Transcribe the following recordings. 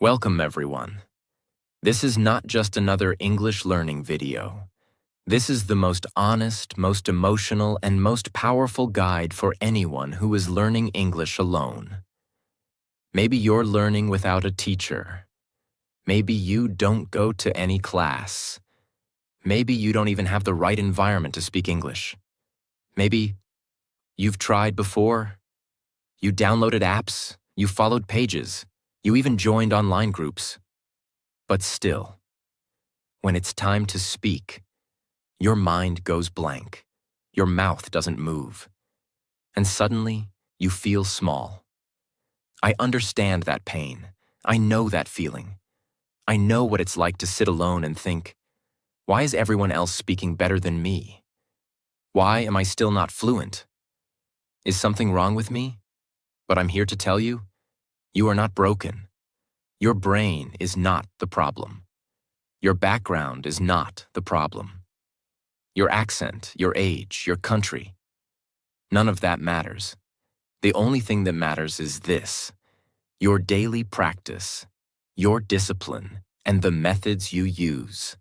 Welcome, everyone. This is not just another English learning video. This is the most honest, most emotional, and most powerful guide for anyone who is learning English alone. Maybe you're learning without a teacher. Maybe you don't go to any class. Maybe you don't even have the right environment to speak English. Maybe you've tried before. You downloaded apps, you followed pages, you even joined online groups. But still, when it's time to speak, your mind goes blank, your mouth doesn't move, and suddenly you feel small. I understand that pain. I know that feeling. I know what it's like to sit alone and think, why is everyone else speaking better than me? Why am I still not fluent? Is something wrong with me? But I'm here to tell you, you are not broken. Your brain is not the problem. Your background is not the problem. Your accent, your age, your country, none of that matters. The only thing that matters is this: your daily practice, your discipline, and the methods you use.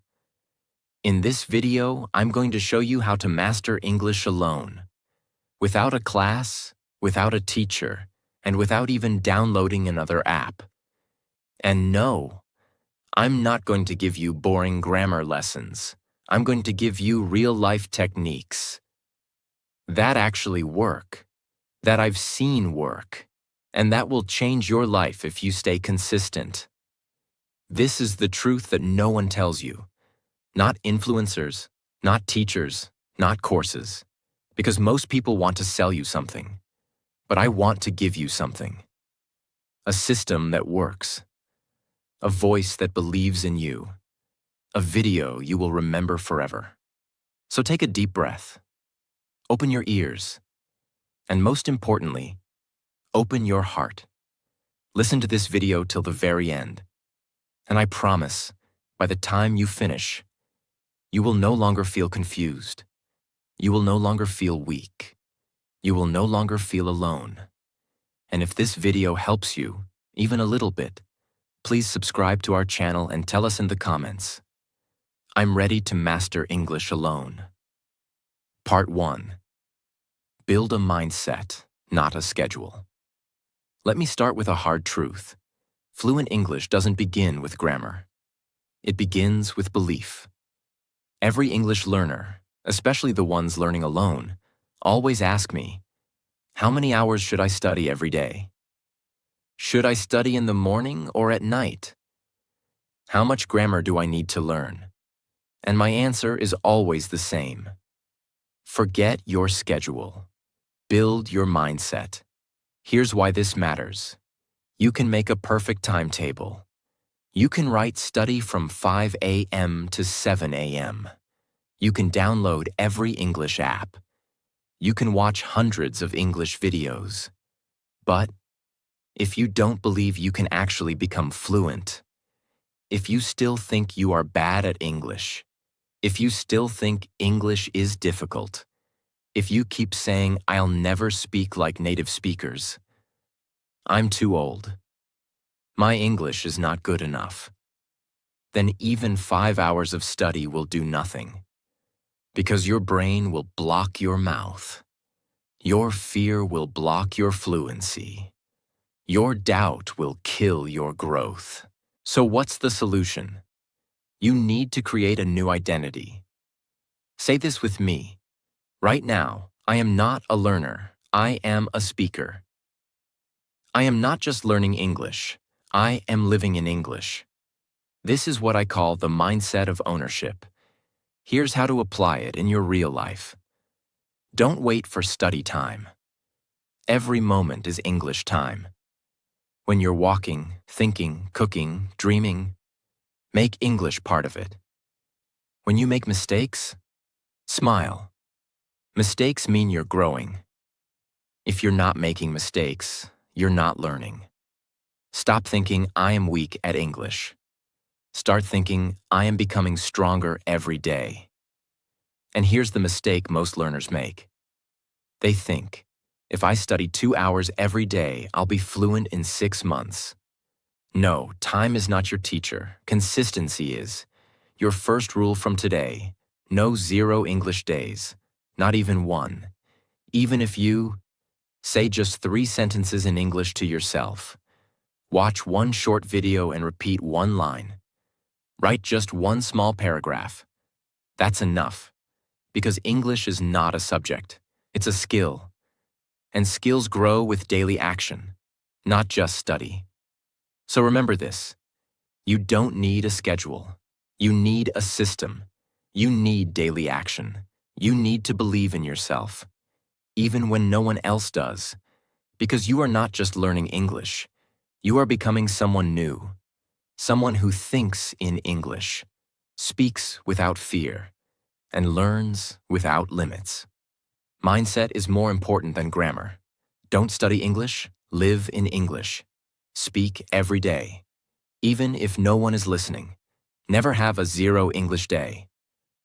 In this video, I'm going to show you how to master English alone, without a class, without a teacher, and without even downloading another app. And no, I'm not going to give you boring grammar lessons. I'm going to give you real-life techniques that actually work, that I've seen work, and that will change your life if you stay consistent. This is the truth that no one tells you. Not influencers, not teachers, not courses, because most people want to sell you something. But I want to give you something. A system that works. A voice that believes in you. A video you will remember forever. So take a deep breath. Open your ears. And most importantly, open your heart. Listen to this video till the very end. And I promise, by the time you finish, you will no longer feel confused. You will no longer feel weak. You will no longer feel alone. And if this video helps you, even a little bit, please subscribe to our channel and tell us in the comments. I'm ready to master English alone. Part 1. Build a mindset, not a schedule. Let me start with a hard truth. Fluent English doesn't begin with grammar. It begins with belief. Every English learner, especially the ones learning alone, always ask me, how many hours should I study every day? Should I study in the morning or at night? How much grammar do I need to learn? And my answer is always the same. Forget your schedule. Build your mindset. Here's why this matters. You can make a perfect timetable. You can write study from 5 a.m. to 7 a.m. You can download every English app. You can watch hundreds of English videos. But if you don't believe you can actually become fluent, if you still think you are bad at English, if you still think English is difficult, if you keep saying, I'll never speak like native speakers, I'm too old, my English is not good enough, then even 5 hours of study will do nothing, because your brain will block your mouth. Your fear will block your fluency. Your doubt will kill your growth. So what's the solution? You need to create a new identity. Say this with me. Right now, I am not a learner. I am a speaker. I am not just learning English. I am living in English. This is what I call the mindset of ownership. Here's how to apply it in your real life. Don't wait for study time. Every moment is English time. When you're walking, thinking, cooking, dreaming, make English part of it. When you make mistakes, smile. Mistakes mean you're growing. If you're not making mistakes, you're not learning. Stop thinking, I am weak at English. Start thinking, I am becoming stronger every day. And here's the mistake most learners make. They think, if I study 2 hours every day, I'll be fluent in 6 months. No, time is not your teacher. Consistency is. Your first rule from today: no 0 English days, not even one. Even if you say just 3 sentences in English to yourself, watch one short video and repeat one line, write just one small paragraph, that's enough. Because English is not a subject, it's a skill. And skills grow with daily action, not just study. So remember this: you don't need a schedule. You need a system. You need daily action. You need to believe in yourself, even when no one else does. Because you are not just learning English. You are becoming someone new. Someone who thinks in English, speaks without fear, and learns without limits. Mindset is more important than grammar. Don't study English, live in English. Speak every day, even if no one is listening. Never have a 0 English day.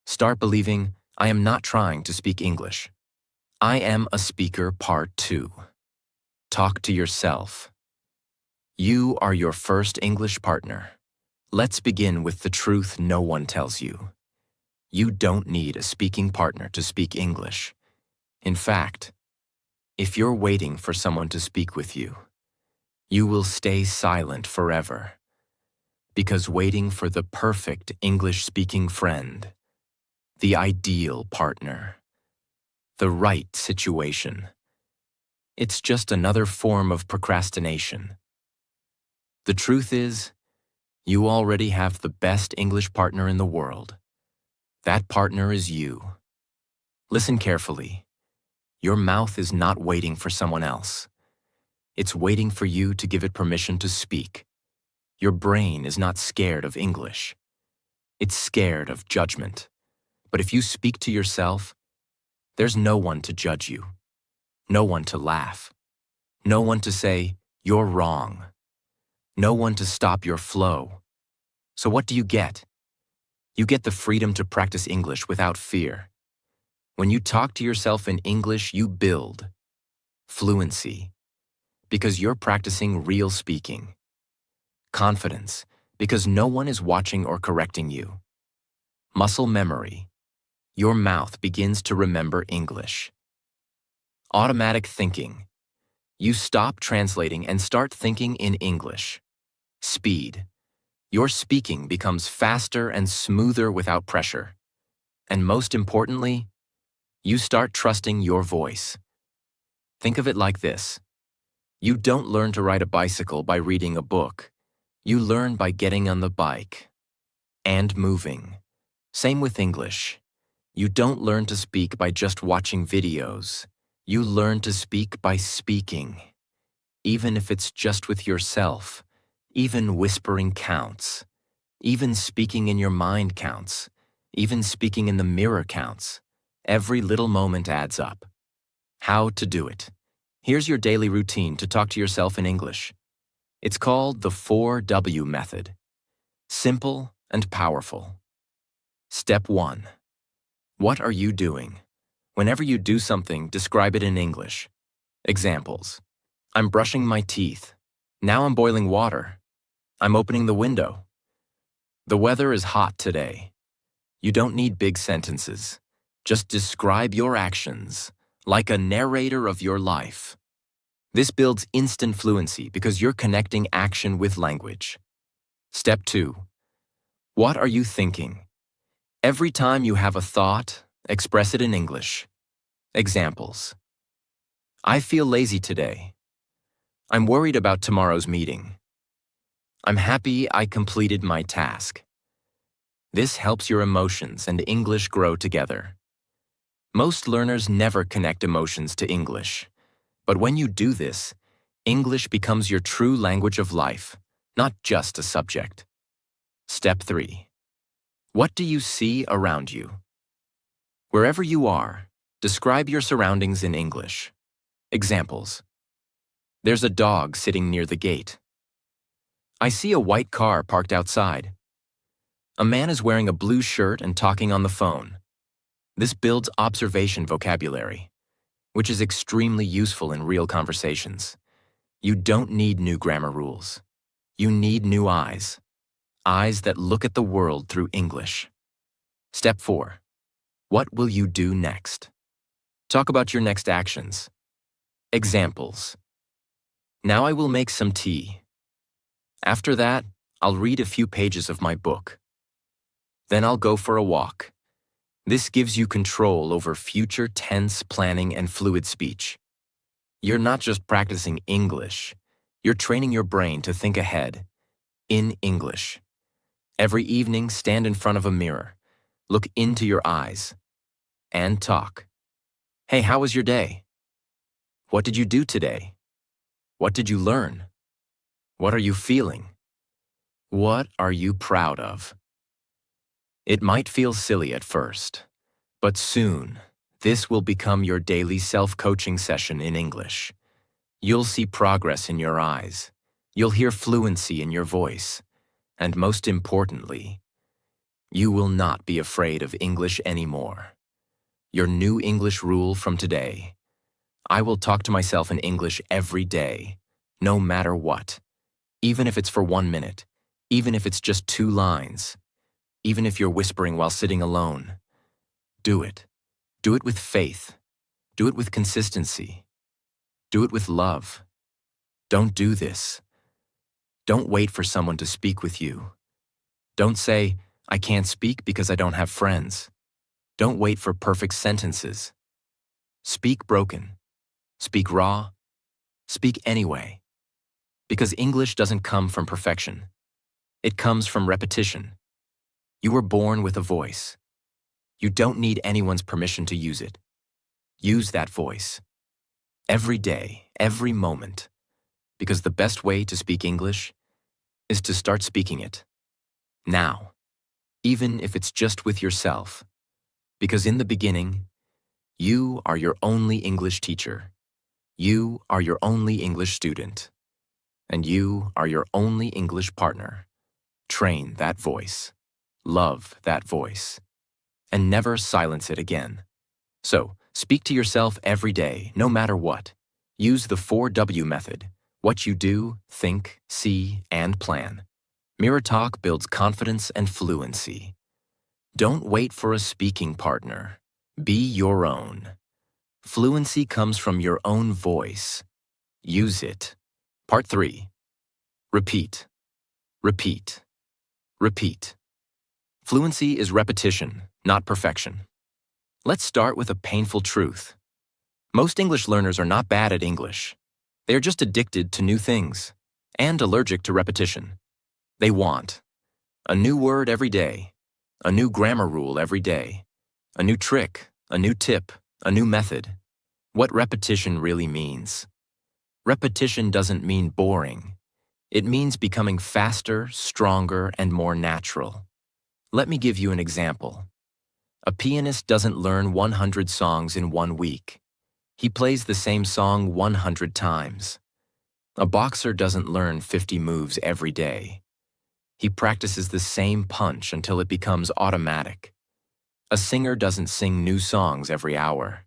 Start believing, I am not trying to speak English. I am a speaker part 2. Talk to yourself. You are your first English partner. Let's begin with the truth no one tells you. You don't need a speaking partner to speak English. In fact, if you're waiting for someone to speak with you, you will stay silent forever. Because waiting for the perfect English-speaking friend, the ideal partner, the right situation, it's just another form of procrastination. The truth is, you already have the best English partner in the world. That partner is you. Listen carefully. Your mouth is not waiting for someone else. It's waiting for you to give it permission to speak. Your brain is not scared of English. It's scared of judgment. But if you speak to yourself, there's no one to judge you. No one to laugh. No one to say, you're wrong. No one to stop your flow. So what do you get? You get the freedom to practice English without fear. When you talk to yourself in English, you build fluency, because you're practicing real speaking. Confidence, because no one is watching or correcting you. Muscle memory, your mouth begins to remember English. Automatic thinking, you stop translating and start thinking in English. Speed, your speaking becomes faster and smoother without pressure. And most importantly, you start trusting your voice. Think of it like this. You don't learn to ride a bicycle by reading a book. You learn by getting on the bike and moving. Same with English. You don't learn to speak by just watching videos. You learn to speak by speaking. Even if it's just with yourself, even whispering counts. Even speaking in your mind counts. Even speaking in the mirror counts. Every little moment adds up. How to do it. Here's your daily routine to talk to yourself in English. It's called the 4W method. Simple and powerful. Step 1. What are you doing? Whenever you do something, describe it in English. Examples. I'm brushing my teeth. Now I'm boiling water. I'm opening the window. The weather is hot today. You don't need big sentences. Just describe your actions, like a narrator of your life. This builds instant fluency because you're connecting action with language. Step 2. What are you thinking? Every time you have a thought, express it in English. Examples. I feel lazy today. I'm worried about tomorrow's meeting. I'm happy I completed my task. This helps your emotions and English grow together. Most learners never connect emotions to English. But when you do this, English becomes your true language of life, not just a subject. Step 3. What do you see around you? Wherever you are, describe your surroundings in English. Examples. There's a dog sitting near the gate. I see a white car parked outside. A man is wearing a blue shirt and talking on the phone. This builds observation vocabulary, which is extremely useful in real conversations. You don't need new grammar rules. You need new eyes. Eyes that look at the world through English. Step 4. What will you do next? Talk about your next actions. Examples. Now I will make some tea. After that, I'll read a few pages of my book. Then I'll go for a walk. This gives you control over future tense planning and fluid speech. You're not just practicing English, you're training your brain to think ahead, in English. Every evening, stand in front of a mirror, look into your eyes, and talk. Hey, how was your day? What did you do today? What did you learn? What are you feeling? What are you proud of? It might feel silly at first, but soon, this will become your daily self-coaching session in English. You'll see progress in your eyes. You'll hear fluency in your voice. And most importantly, you will not be afraid of English anymore. Your new English rule from today: I will talk to myself in English every day, no matter what. Even if it's for 1 minute, even if it's just 2 lines, even if you're whispering while sitting alone. Do it. Do it with faith. Do it with consistency. Do it with love. Don't do this. Don't wait for someone to speak with you. Don't say, I can't speak because I don't have friends. Don't wait for perfect sentences. Speak broken. Speak raw. Speak anyway. Because English doesn't come from perfection. It comes from repetition. You were born with a voice. You don't need anyone's permission to use it. Use that voice. Every day, every moment. Because the best way to speak English is to start speaking it. Now. Even if it's just with yourself. Because in the beginning, you are your only English teacher. You are your only English student. And you are your only English partner. Train that voice. Love that voice. And never silence it again. So, speak to yourself every day, no matter what. Use the 4W method. What you do, think, see, and plan. Mirror talk builds confidence and fluency. Don't wait for a speaking partner. Be your own. Fluency comes from your own voice. Use it. Part 3. Repeat. Repeat. Repeat. Fluency is repetition, not perfection. Let's start with a painful truth. Most English learners are not bad at English. They are just addicted to new things and allergic to repetition. They want a new word every day, a new grammar rule every day, a new trick, a new tip, a new method. What repetition really means. Repetition doesn't mean boring. It means becoming faster, stronger, and more natural. Let me give you an example. A pianist doesn't learn 100 songs in 1 week. He plays the same song 100 times. A boxer doesn't learn 50 moves every day. He practices the same punch until it becomes automatic. A singer doesn't sing new songs every hour.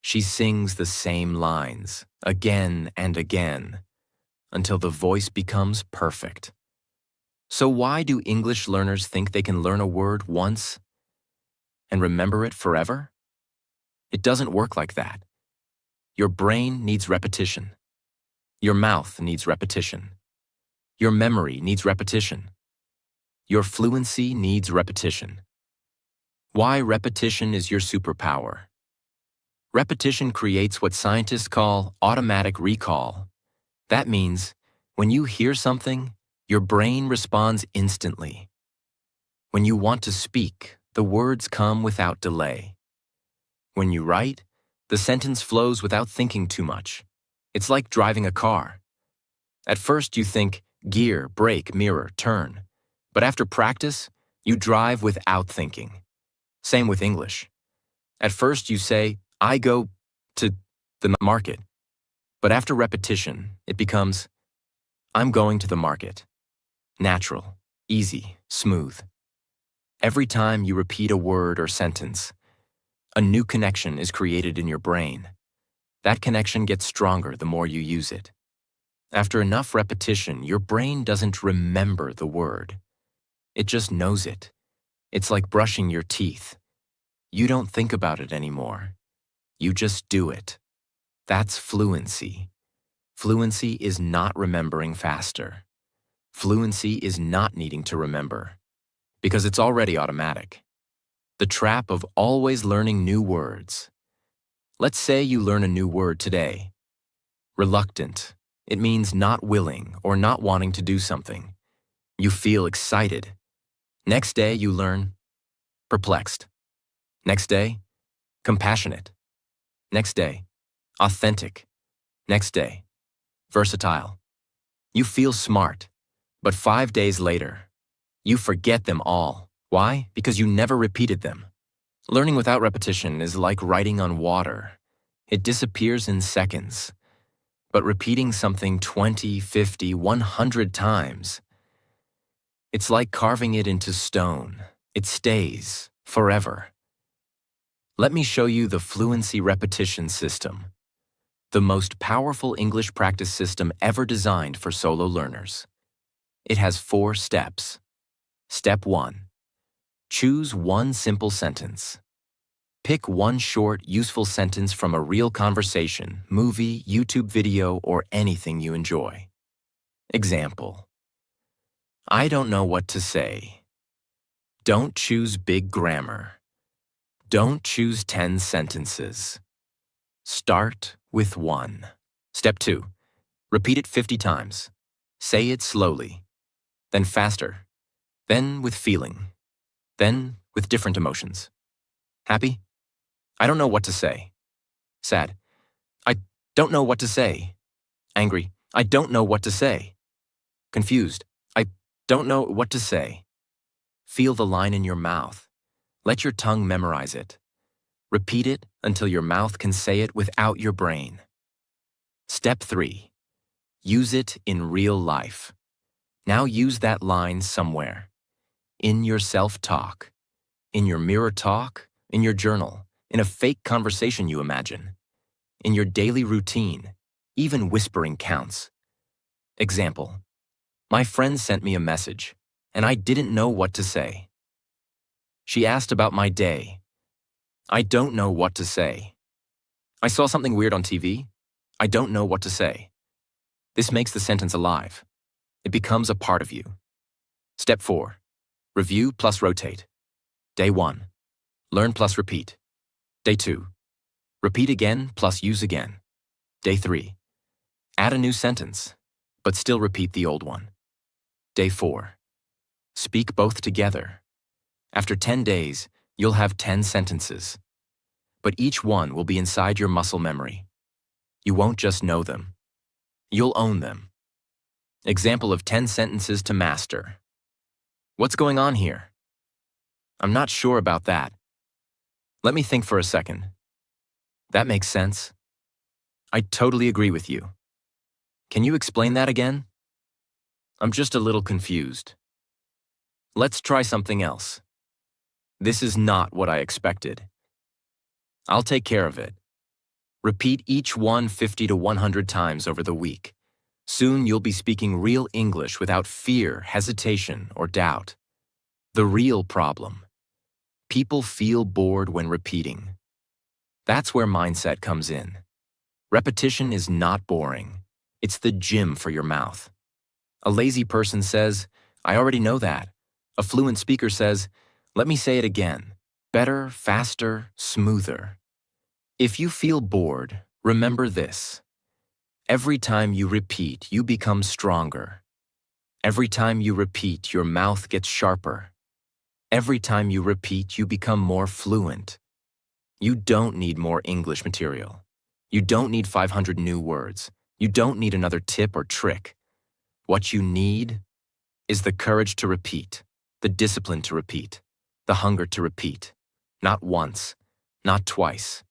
She sings the same lines, again and again, until the voice becomes perfect. So why do English learners think they can learn a word once and remember it forever? It doesn't work like that. Your brain needs repetition. Your mouth needs repetition. Your memory needs repetition. Your fluency needs repetition. Why repetition is your superpower. Repetition creates what scientists call automatic recall. That means when you hear something, your brain responds instantly. When you want to speak, the words come without delay. When you write, the sentence flows without thinking too much. It's like driving a car. At first you think, gear, brake, mirror, turn. But after practice, you drive without thinking. Same with English. At first you say, I go to the market. But after repetition, it becomes, I'm going to the market. Natural, easy, smooth. Every time you repeat a word or sentence, a new connection is created in your brain. That connection gets stronger the more you use it. After enough repetition, your brain doesn't remember the word. It just knows it. It's like brushing your teeth. You don't think about it anymore. You just do it. That's fluency. Fluency is not remembering faster. Fluency is not needing to remember, because it's already automatic. The trap of always learning new words. Let's say you learn a new word today. Reluctant. It means not willing or not wanting to do something. You feel excited. Next day you learn perplexed. Next day, compassionate. Next day, authentic. Next day, versatile. You feel smart, but 5 days later, you forget them all. Why? Because you never repeated them. Learning without repetition is like writing on water. It disappears in seconds. But repeating something 20, 50, 100 times, it's like carving it into stone. It stays forever. Let me show you the fluency repetition system, the most powerful English practice system ever designed for solo learners. It has 4 steps. Step 1. Choose one simple sentence. Pick one short, useful sentence from a real conversation, movie, YouTube video, or anything you enjoy. Example: I don't know what to say. Don't choose big grammar. Don't choose 10 sentences. Start with 1. Step 2. Repeat it 50 times. Say it slowly, then faster, then with feeling, then with different emotions. Happy? I don't know what to say. Sad. I don't know what to say. Angry. I don't know what to say. Confused. I don't know what to say. Feel the line in your mouth. Let your tongue memorize it. Repeat it until your mouth can say it without your brain. Step 3. Use it in real life. Now use that line somewhere. In your self-talk. In your mirror talk. In your journal. In a fake conversation you imagine. In your daily routine. Even whispering counts. Example: my friend sent me a message, and I didn't know what to say. She asked about my day. I don't know what to say. I saw something weird on TV. I don't know what to say. This makes the sentence alive. It becomes a part of you. Step 4. Review plus rotate. Day 1. Learn plus repeat. Day 2. Repeat again plus use again. Day 3. Add a new sentence, but still repeat the old one. Day 4. Speak both together. After 10 days, you'll have 10 sentences. But each one will be inside your muscle memory. You won't just know them. You'll own them. Example of 10 sentences to master. What's going on here? I'm not sure about that. Let me think for a second. That makes sense. I totally agree with you. Can you explain that again? I'm just a little confused. Let's try something else. This is not what I expected. I'll take care of it. Repeat each one 50 to 100 times over the week. Soon you'll be speaking real English without fear, hesitation, or doubt. The real problem. People feel bored when repeating. That's where mindset comes in. Repetition is not boring. It's the gym for your mouth. A lazy person says, I already know that. A fluent speaker says, let me say it again. Better, faster, smoother. If you feel bored, remember this. Every time you repeat, you become stronger. Every time you repeat, your mouth gets sharper. Every time you repeat, you become more fluent. You don't need more English material. You don't need 500 new words. You don't need another tip or trick. What you need is the courage to repeat, the discipline to repeat, the hunger to repeat. Not once, not twice,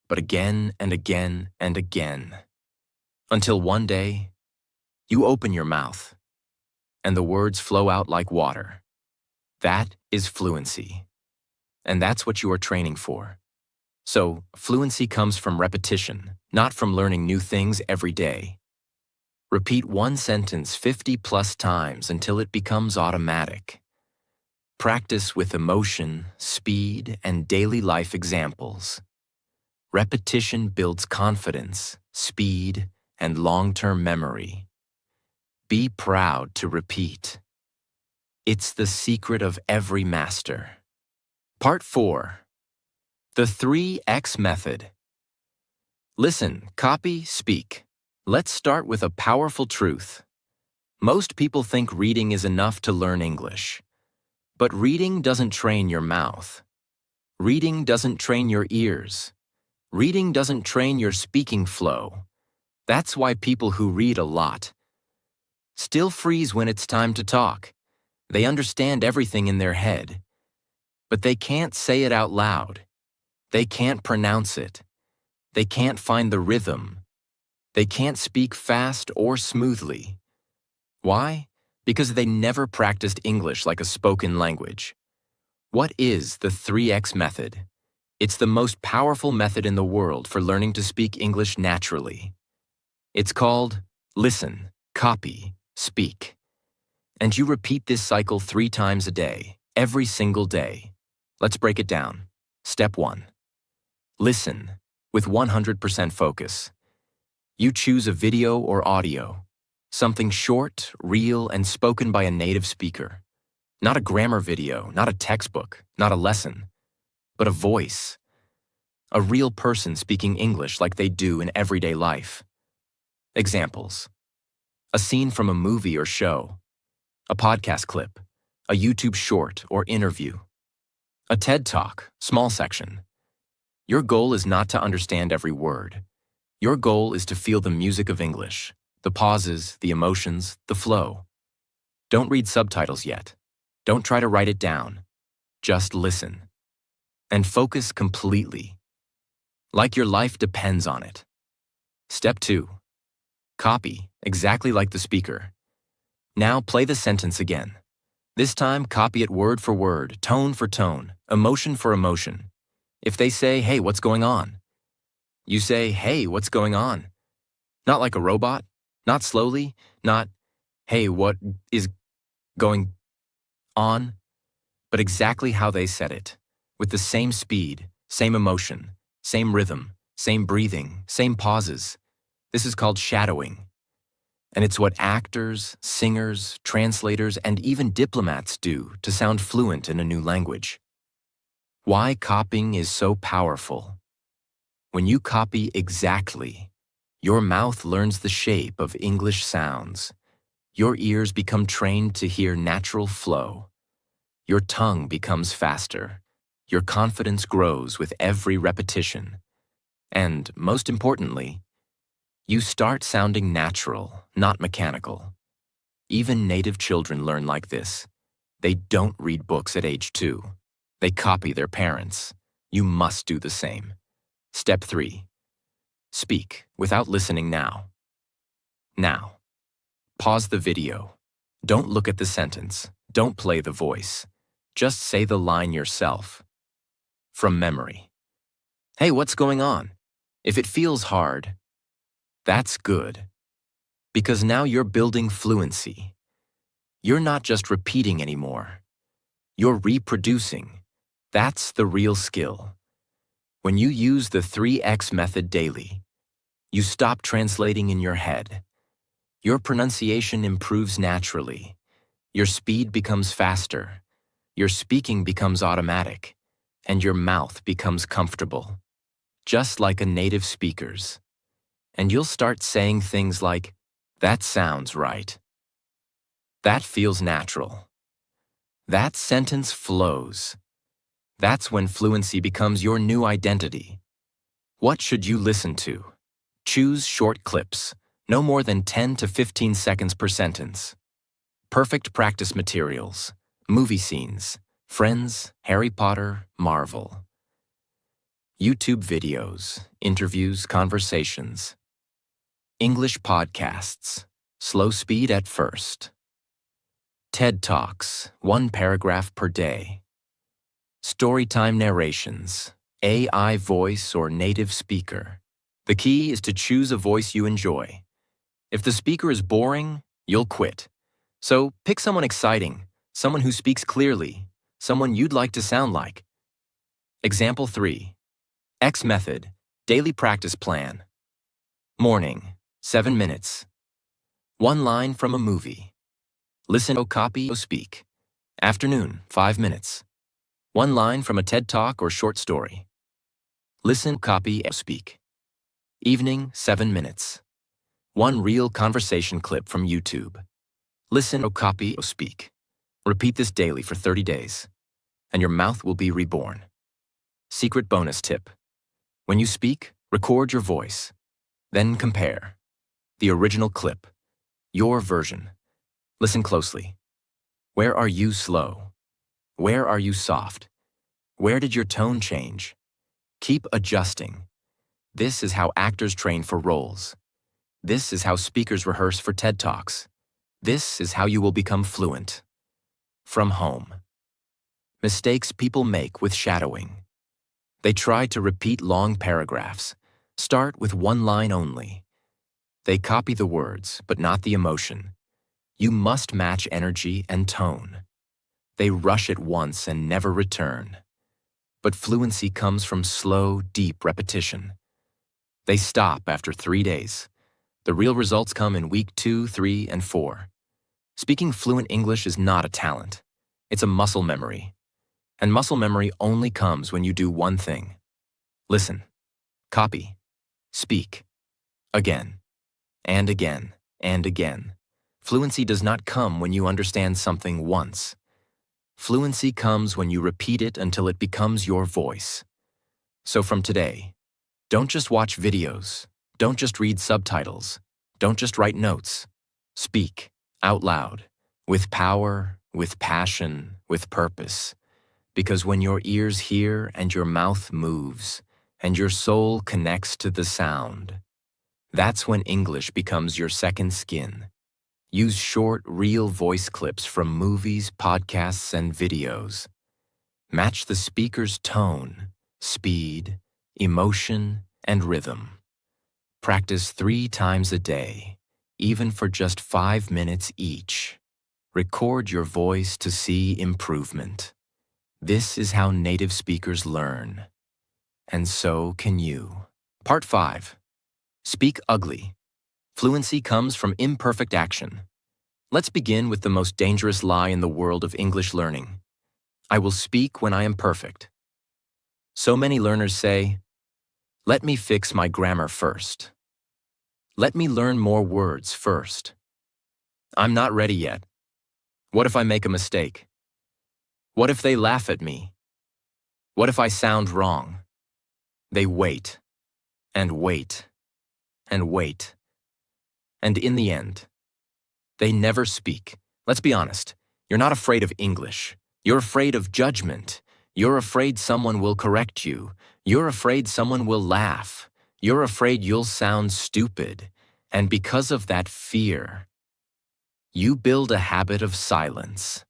but again and again and again. Until one day, you open your mouth, and the words flow out like water. That is fluency. And that's what you are training for. So, fluency comes from repetition, not from learning new things every day. Repeat one sentence 50+ times until it becomes automatic. Practice with emotion, speed, and daily life examples. Repetition builds confidence, speed, and long-term memory. Be proud to repeat. It's the secret of every master. Part 4. The 3X Method. Listen, copy, speak. Let's start with a powerful truth. Most people think reading is enough to learn English. But reading doesn't train your mouth. Reading doesn't train your ears. Reading doesn't train your speaking flow. That's why people who read a lot still freeze when it's time to talk. They understand everything in their head, but they can't say it out loud. They can't pronounce it. They can't find the rhythm. They can't speak fast or smoothly. Why? Because they never practiced English like a spoken language. What is the 3X method? It's the most powerful method in the world for learning to speak English naturally. It's called listen, copy, speak. And you repeat this cycle 3 times a day, every single day. Let's break it down. Step 1. Listen with 100% focus. You choose a video or audio, something short, real, and spoken by a native speaker. Not a grammar video, not a textbook, not a lesson, but a voice. A real person speaking English like they do in everyday life. Examples. A scene from a movie or show. A podcast clip. A YouTube short or interview. A TED Talk, small section. Your goal is not to understand every word. Your goal is to feel the music of English, the pauses, the emotions, the flow. Don't read subtitles yet. Don't try to write it down. Just listen. And focus completely. Like your life depends on it. Step 2. Copy, exactly like the speaker. Now play the sentence again. This time, copy it word for word, tone for tone, emotion for emotion. If they say, "Hey, what's going on?" you say, "Hey, what's going on?" Not like a robot, not slowly, not, "Hey, what is going on?" but exactly how they said it, with the same speed, same emotion, same rhythm, same breathing, same pauses. This is called shadowing. And it's what actors, singers, translators, and even diplomats do to sound fluent in a new language. Why copying is so powerful. When you copy exactly, your mouth learns the shape of English sounds. Your ears become trained to hear natural flow. Your tongue becomes faster. Your confidence grows with every repetition. And, most importantly, you start sounding natural, not mechanical. Even native children learn like this. They don't read books at age 2. They copy their parents. You must do the same. Step 3. Speak without listening now. Now. Pause the video. Don't look at the sentence. Don't play the voice. Just say the line yourself. From memory. "Hey, what's going on?" If it feels hard, that's good. Because now you're building fluency. You're not just repeating anymore. You're reproducing. That's the real skill. When you use the 3X method daily, you stop translating in your head. Your pronunciation improves naturally. Your speed becomes faster. Your speaking becomes automatic. And your mouth becomes comfortable. Just like a native speaker's. And you'll start saying things like, "That sounds right. That feels natural. That sentence flows." That's when fluency becomes your new identity. What should you listen to? Choose short clips, no more than 10 to 15 seconds per sentence. Perfect practice materials, movie scenes, Friends, Harry Potter, Marvel. YouTube videos, interviews, conversations. English podcasts, slow speed at first. TED Talks, 1 paragraph per day. Storytime narrations, AI voice or native speaker. The key is to choose a voice you enjoy. If the speaker is boring, you'll quit. So pick someone exciting, someone who speaks clearly, someone you'd like to sound like. Example 3. X method, daily practice plan. Morning, 7 minutes. One line from a movie. Listen, copy, speak. Afternoon, 5 minutes. One line from a TED Talk or short story. Listen, copy, speak. Evening, 7 minutes. One real conversation clip from YouTube. Listen, copy, speak. Repeat this daily for 30 days, and your mouth will be reborn. Secret bonus tip. When you speak, record your voice. Then compare. The original clip. Your version. Listen closely. Where are you slow? Where are you soft? Where did your tone change? Keep adjusting. This is how actors train for roles. This is how speakers rehearse for TED Talks. This is how you will become fluent. From home. Mistakes people make with shadowing. They try to repeat long paragraphs. Start with one line only. They copy the words, but not the emotion. You must match energy and tone. They rush it once and never return. But fluency comes from slow, deep repetition. They stop after 3 days. The real results come in week 2, 3, and 4. Speaking fluent English is not a talent. It's a muscle memory. And muscle memory only comes when you do one thing. Listen, copy, speak, again, and again, and again. Fluency does not come when you understand something once. Fluency comes when you repeat it until it becomes your voice. So from today, don't just watch videos. Don't just read subtitles. Don't just write notes. Speak out loud, with power, with passion, with purpose. Because when your ears hear and your mouth moves, and your soul connects to the sound, that's when English becomes your second skin. Use short, real voice clips from movies, podcasts, and videos. Match the speaker's tone, speed, emotion, and rhythm. Practice 3 times a day, even for just 5 minutes each. Record your voice to see improvement. This is how native speakers learn. And so can you. Part 5. Speak ugly. Fluency comes from imperfect action. Let's begin with the most dangerous lie in the world of English learning. I will speak when I am perfect. So many learners say, let me fix my grammar first. Let me learn more words first. I'm not ready yet. What if I make a mistake? What if they laugh at me? What if I sound wrong? They wait, and wait, and wait. And in the end, they never speak. Let's be honest. You're not afraid of English. You're afraid of judgment. You're afraid someone will correct you. You're afraid someone will laugh. You're afraid you'll sound stupid. And because of that fear, you build a habit of silence.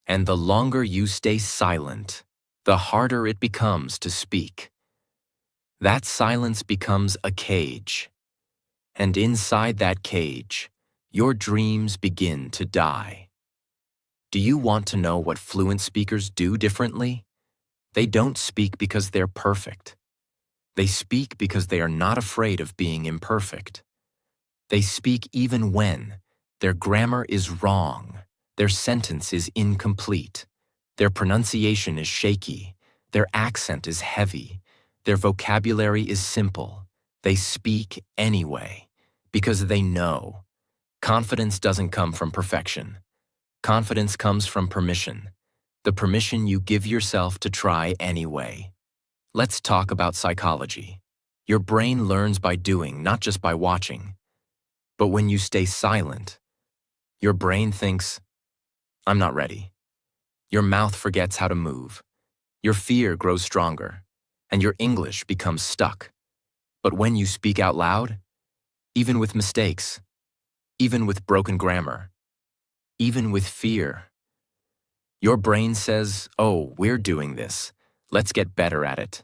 And the longer you stay silent, the harder it becomes to speak. That silence becomes a cage. And inside that cage, your dreams begin to die. Do you want to know what fluent speakers do differently? They don't speak because they're perfect. They speak because they are not afraid of being imperfect. They speak even when their grammar is wrong, their sentence is incomplete, their pronunciation is shaky, their accent is heavy, their vocabulary is simple. They speak anyway because they know. Confidence doesn't come from perfection. Confidence comes from permission, the permission you give yourself to try anyway. Let's talk about psychology. Your brain learns by doing, not just by watching. But when you stay silent, your brain thinks, I'm not ready. Your mouth forgets how to move. Your fear grows stronger, and your English becomes stuck. But when you speak out loud, even with mistakes, even with broken grammar, even with fear, your brain says, oh, we're doing this. Let's get better at it.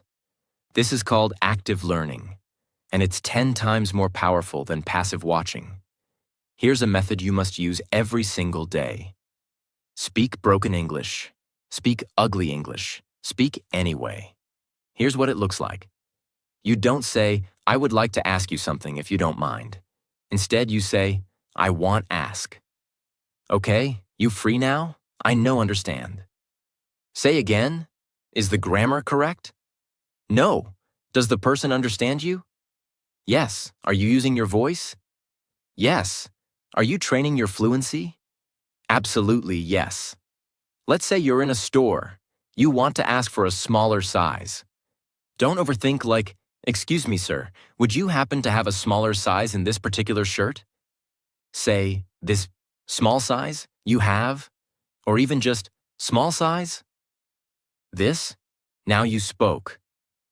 This is called active learning, and it's 10 times more powerful than passive watching. Here's a method you must use every single day. Speak broken English. Speak ugly English. Speak anyway. Here's what it looks like. You don't say, I would like to ask you something if you don't mind. Instead, you say, I want ask. Okay, you free now? I no understand. Say again. Is the grammar correct? No. Does the person understand you? Yes. Are you using your voice? Yes. Are you training your fluency? Absolutely yes. Let's say you're in a store. You want to ask for a smaller size. Don't overthink like, excuse me, sir, would you happen to have a smaller size in this particular shirt? Say, this small size you have? Or even just small size? This? Now you spoke.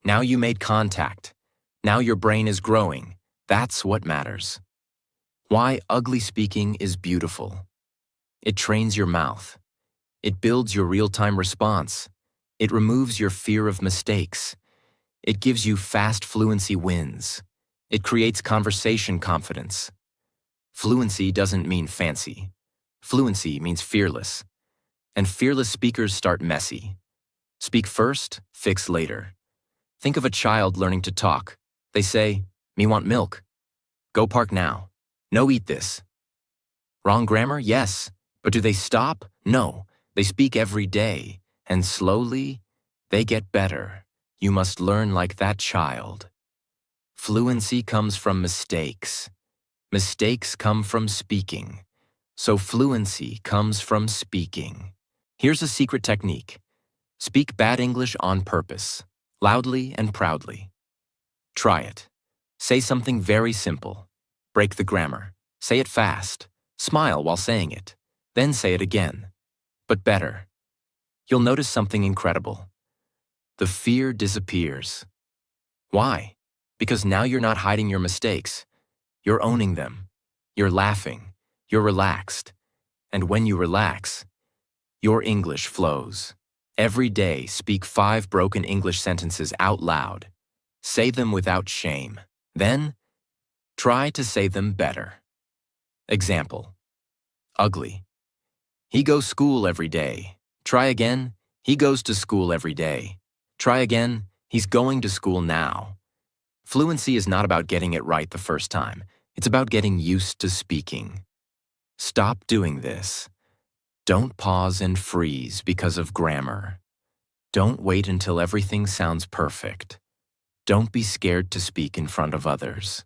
Now you made contact. Now your brain is growing. That's what matters. Why ugly speaking is beautiful. It trains your mouth. It builds your real-time response. It removes your fear of mistakes. It gives you fast fluency wins. It creates conversation confidence. Fluency doesn't mean fancy. Fluency means fearless. And fearless speakers start messy. Speak first, fix later. Think of a child learning to talk. They say, me want milk. Go park now. No eat this. Wrong grammar? Yes. But do they stop? No. They speak every day. And slowly, they get better. You must learn like that child. Fluency comes from mistakes. Mistakes come from speaking. So fluency comes from speaking. Here's a secret technique. Speak bad English on purpose, loudly and proudly. Try it. Say something very simple. Break the grammar. Say it fast. Smile while saying it. Then say it again. But better. You'll notice something incredible. The fear disappears. Why? Because now you're not hiding your mistakes. You're owning them. You're laughing. You're relaxed. And when you relax, your English flows. Every day, speak 5 broken English sentences out loud. Say them without shame. Then, try to say them better. Example. Ugly. He goes school every day. Try again. He goes to school every day. Try again. He's going to school now. Fluency is not about getting it right the first time. It's about getting used to speaking. Stop doing this. Don't pause and freeze because of grammar. Don't wait until everything sounds perfect. Don't be scared to speak in front of others.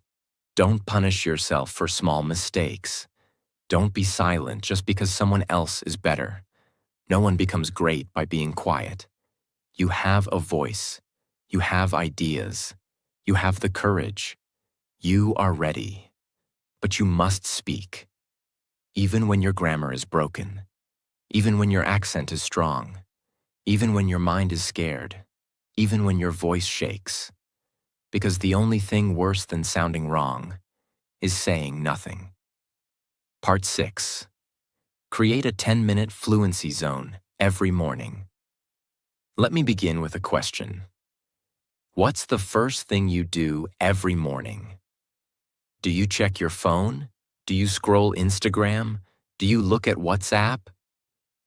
Don't punish yourself for small mistakes. Don't be silent just because someone else is better. No one becomes great by being quiet. You have a voice. You have ideas. You have the courage. You are ready. But you must speak. Even when your grammar is broken. Even when your accent is strong. Even when your mind is scared. Even when your voice shakes. Because the only thing worse than sounding wrong is saying nothing. Part 6. Create a 10-minute fluency zone every morning. Let me begin with a question. What's the first thing you do every morning? Do you check your phone? Do you scroll Instagram? Do you look at WhatsApp?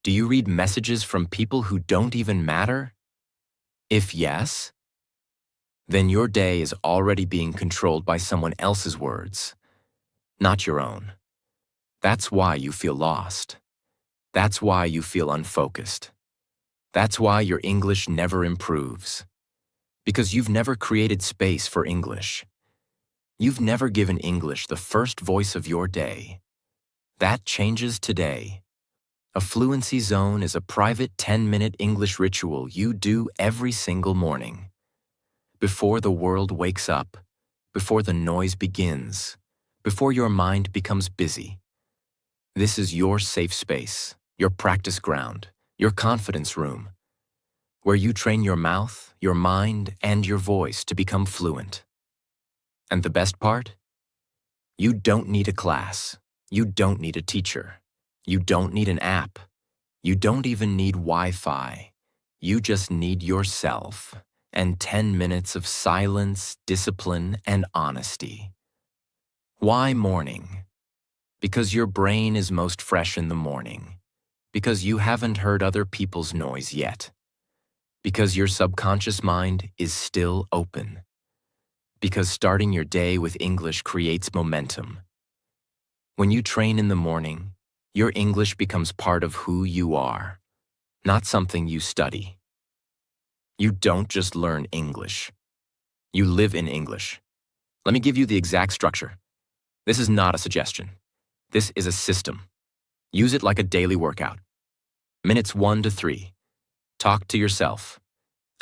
Do you read messages from people who don't even matter? If yes, then your day is already being controlled by someone else's words, not your own. That's why you feel lost. That's why you feel unfocused. That's why your English never improves. Because you've never created space for English. You've never given English the first voice of your day. That changes today. A fluency zone is a private 10-minute English ritual you do every single morning. Before the world wakes up, before the noise begins, before your mind becomes busy. This is your safe space, your practice ground, your confidence room, where you train your mouth, your mind, and your voice to become fluent. And the best part? You don't need a class. You don't need a teacher. You don't need an app. You don't even need Wi-Fi. You just need yourself and 10 minutes of silence, discipline, and honesty. Why morning? Because your brain is most fresh in the morning. Because you haven't heard other people's noise yet. Because your subconscious mind is still open. Because starting your day with English creates momentum. When you train in the morning, your English becomes part of who you are, not something you study. You don't just learn English. You live in English. Let me give you the exact structure. This is not a suggestion. This is a system. Use it like a daily workout. Minutes 1 to 3. Talk to yourself.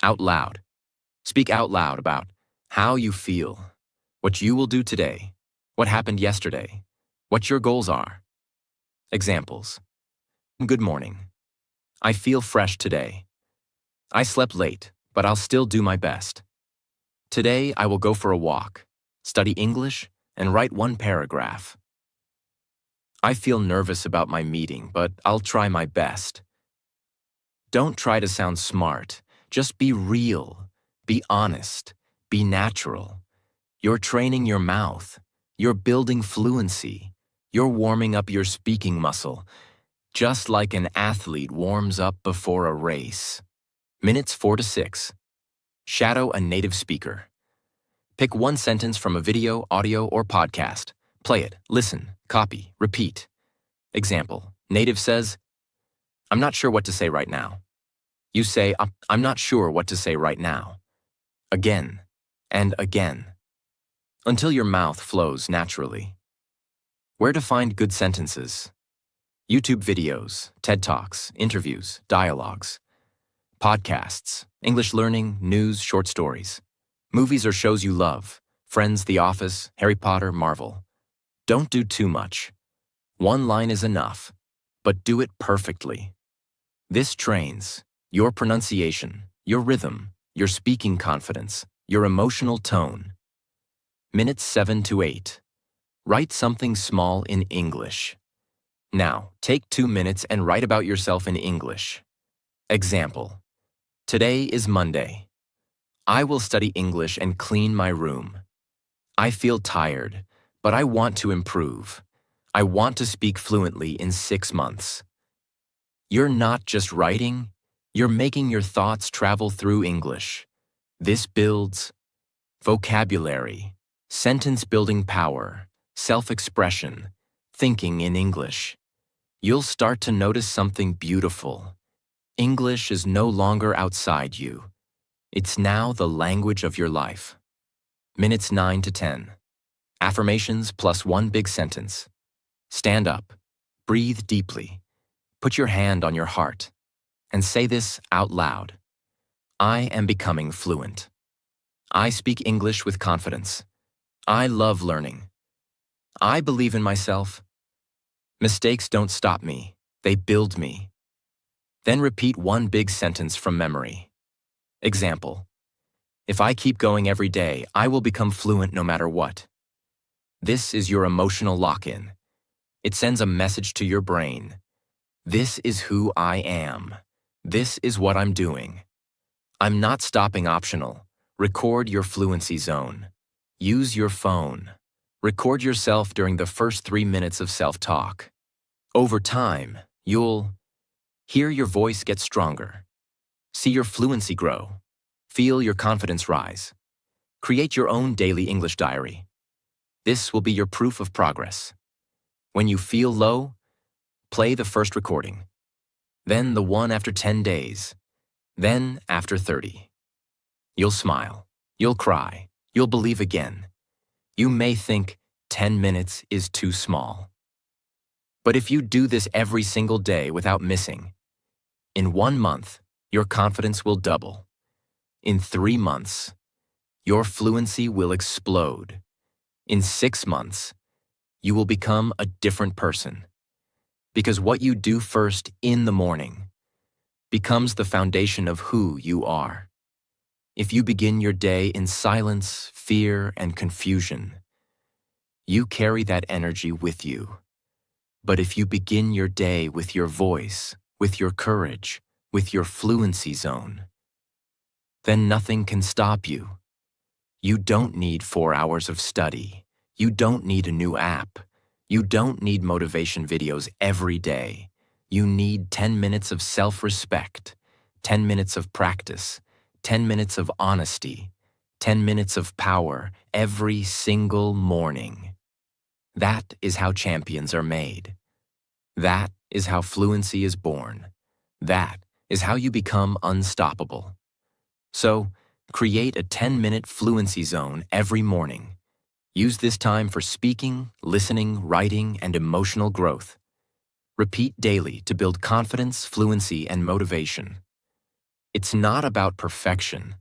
Out loud. Speak out loud about how you feel, what you will do today, what happened yesterday, what your goals are. Examples. Good morning. I feel fresh today. I slept late, but I'll still do my best. Today I will go for a walk, study English, and write one paragraph. I feel nervous about my meeting, but I'll try my best. Don't try to sound smart. Just be real. Be honest. Be natural. You're training your mouth. You're building fluency. You're warming up your speaking muscle, just like an athlete warms up before a race. Minutes 4 to 6. Shadow a native speaker. Pick one sentence from a video, audio, or podcast. Play it, listen, copy, repeat. Example, native says, I'm not sure what to say right now. You say, I'm not sure what to say right now. Again and again, until your mouth flows naturally. Where to find good sentences? YouTube videos, TED Talks, interviews, dialogues, podcasts, English learning, news, short stories, movies or shows you love, Friends, The Office, Harry Potter, Marvel. Don't do too much. One line is enough, but do it perfectly. This trains your pronunciation, your rhythm, your speaking confidence, your emotional tone. Minutes 7 to 8. Write something small in English. Now, take 2 minutes and write about yourself in English. Example. Today is Monday. I will study English and clean my room. I feel tired, but I want to improve. I want to speak fluently in 6 months. You're not just writing, you're making your thoughts travel through English. This builds vocabulary, sentence-building power, self-expression, thinking in English. You'll start to notice something beautiful. English is no longer outside you. It's now the language of your life. Minutes 9 to 10. Affirmations plus one big sentence. Stand up. Breathe deeply. Put your hand on your heart. And say this out loud. I am becoming fluent. I speak English with confidence. I love learning. I believe in myself. Mistakes don't stop me. They build me. Then repeat one big sentence from memory. Example. If I keep going every day, I will become fluent no matter what. This is your emotional lock-in. It sends a message to your brain. This is who I am. This is what I'm doing. I'm not stopping optional. Record your fluency zone. Use your phone. Record yourself during the first 3 minutes of self-talk. Over time, you'll hear your voice get stronger. See your fluency grow. Feel your confidence rise. Create your own daily English diary. This will be your proof of progress. When you feel low, play the first recording. Then the one after 10 days. Then after 30. You'll smile. You'll cry. You'll believe again. You may think 10 minutes is too small. But if you do this every single day without missing, in 1 month, your confidence will double. In 3 months, your fluency will explode. In 6 months, you will become a different person. Because what you do first in the morning becomes the foundation of who you are. If you begin your day in silence, fear, and confusion, you carry that energy with you. But if you begin your day with your voice, with your courage, with your fluency zone, then nothing can stop you. You don't need 4 hours of study. You don't need a new app. You don't need motivation videos every day. You need 10 minutes of self-respect, 10 minutes of practice, 10 minutes of honesty, 10 minutes of power every single morning. That is how champions are made. That is how fluency is born. That is how you become unstoppable. So, create a 10-minute fluency zone every morning. Use this time for speaking, listening, writing, and emotional growth. Repeat daily to build confidence, fluency, and motivation. It's not about perfection.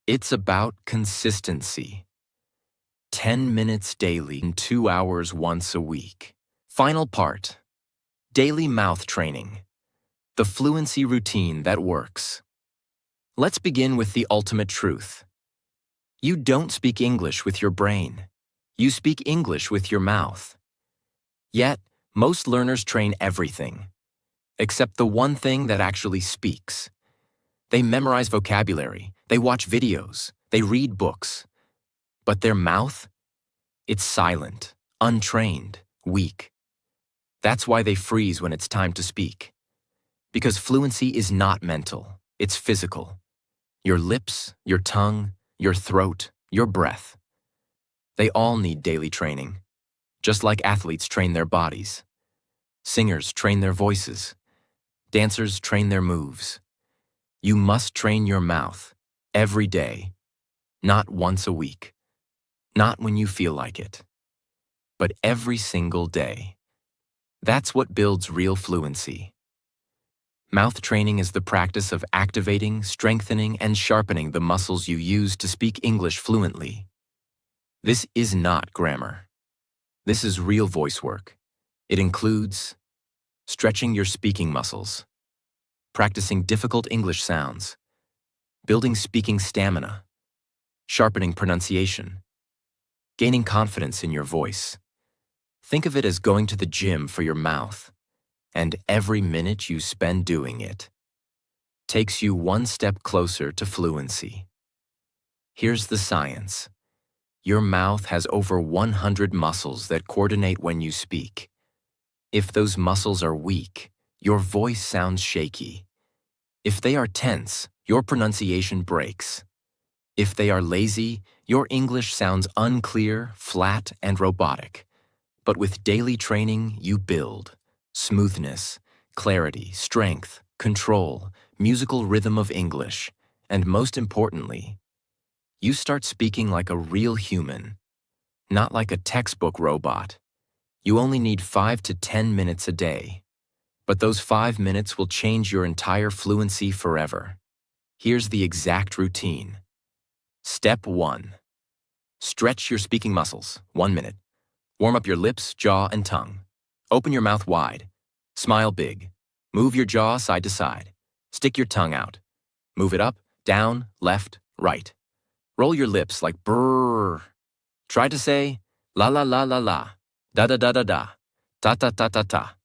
It's about consistency. 10 minutes daily and 2 hours once a week. Final part. Daily mouth training. The fluency routine that works. Let's begin with the ultimate truth. You don't speak English with your brain. You speak English with your mouth. Yet, most learners train everything, except the one thing that actually speaks. They memorize vocabulary, they watch videos, they read books. But their mouth? It's silent, untrained, weak. That's why they freeze when it's time to speak. Because fluency is not mental, it's physical. Your lips, your tongue, your throat, your breath. They all need daily training, just like athletes train their bodies. Singers train their voices. Dancers train their moves. You must train your mouth every day, not once a week, not when you feel like it, but every single day. That's what builds real fluency. Mouth training is the practice of activating, strengthening, and sharpening the muscles you use to speak English fluently. This is not grammar. This is real voice work. It includes stretching your speaking muscles, practicing difficult English sounds, building speaking stamina, sharpening pronunciation, gaining confidence in your voice. Think of it as going to the gym for your mouth, and every minute you spend doing it takes you one step closer to fluency. Here's the science. Your mouth has over 100 muscles that coordinate when you speak. If those muscles are weak, your voice sounds shaky. If they are tense, your pronunciation breaks. If they are lazy, your English sounds unclear, flat, and robotic. But with daily training, you build smoothness, clarity, strength, control, musical rhythm of English, and most importantly, you start speaking like a real human, not like a textbook robot. You only need 5 to 10 minutes a day, but those 5 minutes will change your entire fluency forever. Here's the exact routine. Step 1. Stretch your speaking muscles, 1 minute. Warm up your lips, jaw, and tongue. Open your mouth wide. Smile big. Move your jaw side to side. Stick your tongue out. Move it up, down, left, right. Roll your lips like brrrr. Try to say la la la la la, da da da da da, ta ta ta ta ta.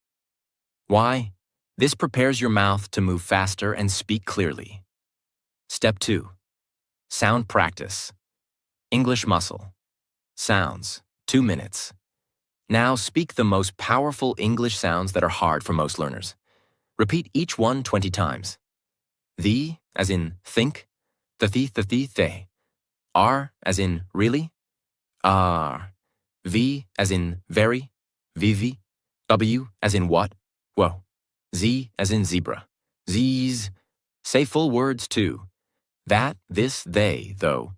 Why? This prepares your mouth to move faster and speak clearly. Step 2. Sound practice. English muscle. Sounds, 2 minutes. Now speak the most powerful English sounds that are hard for most learners. Repeat each one 20 times. The, as in think, the. R, as in really, R. V, as in very, vivi. W, as in what, whoa. Z, as in zebra, z's. Say full words too. That, this, they, though.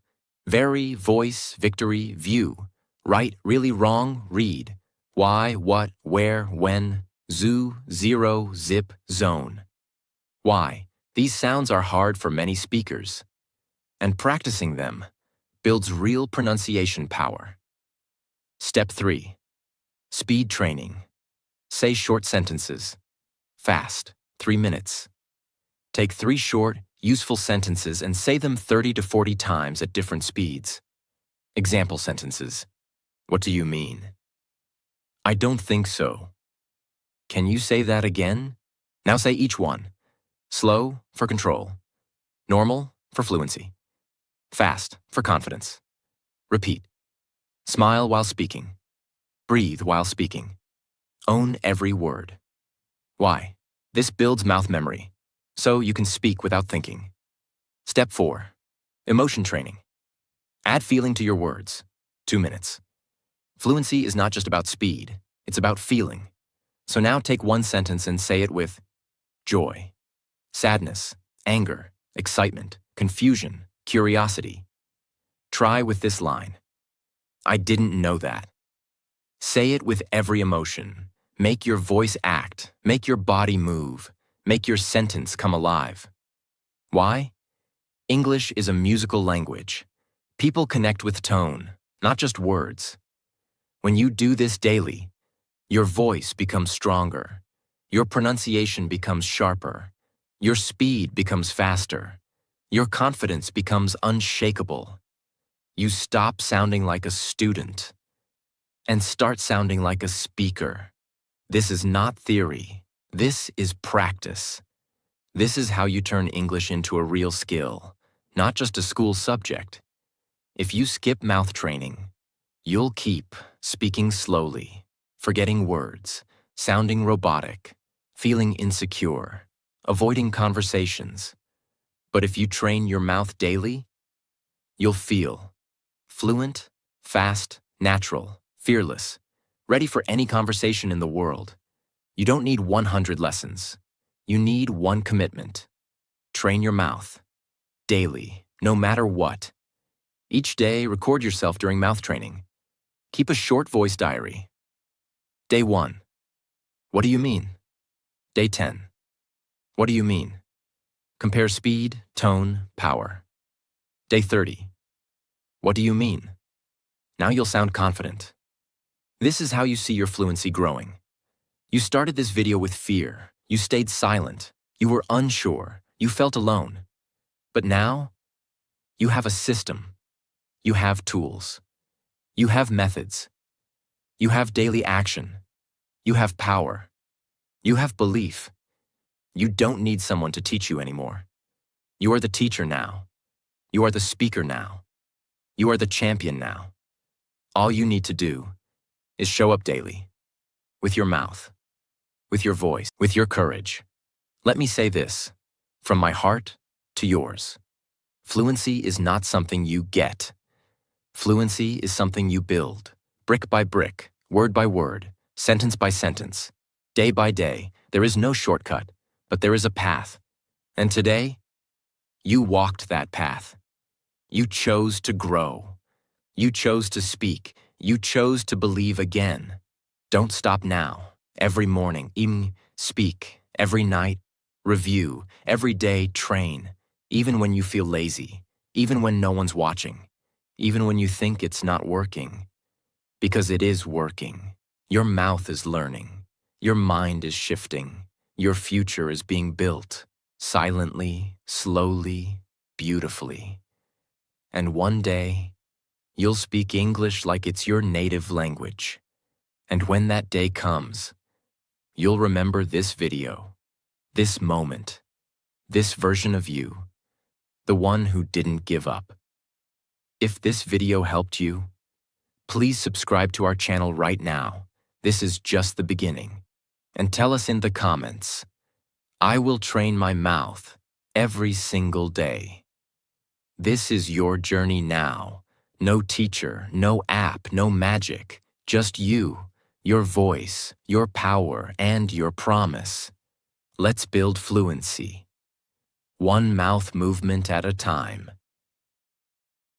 Very, voice, victory, view. Right, really, wrong, read. Why, what, where, when. Zoo, zero, zip, zone. Why? These sounds are hard for many speakers. And practicing them builds real pronunciation power. Step 3. Speed training. Say short sentences. Fast, 3 minutes. Take 3 short, useful sentences and say them 30 to 40 times at different speeds. Example sentences. What do you mean? I don't think so. Can you say that again? Now say each one. Slow for control. Normal for fluency. Fast for confidence. Repeat. Smile while speaking. Breathe while speaking. Own every word. Why? This builds mouth memory, so you can speak without thinking. Step 4. Emotion training. Add feeling to your words. 2 minutes. Fluency is not just about speed, it's about feeling. So now take one sentence and say it with joy, sadness, anger, excitement, confusion, curiosity. Try with this line. I didn't know that. Say it with every emotion. Make your voice act, make your body move, make your sentence come alive. Why? English is a musical language. People connect with tone, not just words. When you do this daily, your voice becomes stronger, your pronunciation becomes sharper, your speed becomes faster, your confidence becomes unshakable. You stop sounding like a student and start sounding like a speaker. This is not theory. This is practice. This is how you turn English into a real skill, not just a school subject. If you skip mouth training, you'll keep speaking slowly, forgetting words, sounding robotic, feeling insecure, avoiding conversations. But if you train your mouth daily, you'll feel fluent, fast, natural, fearless, ready for any conversation in the world. You don't need 100 lessons. You need one commitment. Train your mouth. Daily, no matter what. Each day, record yourself during mouth training. Keep a short voice diary. Day 1. What do you mean? Day 10. What do you mean? Compare speed, tone, power. Day 30. What do you mean? Now you'll sound confident. This is how you see your fluency growing. You started this video with fear. You stayed silent. You were unsure. You felt alone. But now, you have a system. You have tools. You have methods. You have daily action. You have power. You have belief. You don't need someone to teach you anymore. You are the teacher now. You are the speaker now. You are the champion now. All you need to do is show up daily, with your mouth, with your voice, with your courage. Let me say this, from my heart to yours. Fluency is not something you get. Fluency is something you build, brick by brick, word by word, sentence by sentence, day by day. There is no shortcut, but there is a path. And today, you walked that path. You chose to grow. You chose to speak. You chose to believe again. Don't stop now. Every morning, speak. Every night, review. Every day, train. Even when you feel lazy. Even when no one's watching. Even when you think it's not working. Because it is working. Your mouth is learning. Your mind is shifting. Your future is being built. Silently, slowly, beautifully. And one day, you'll speak English like it's your native language. And when that day comes, you'll remember this video, this moment, this version of you, the one who didn't give up. If this video helped you, please subscribe to our channel right now. This is just the beginning. And tell us in the comments, I will train my mouth every single day. This is your journey now. No teacher, no app, no magic. Just you, your voice, your power, and your promise. Let's build fluency. One mouth movement at a time.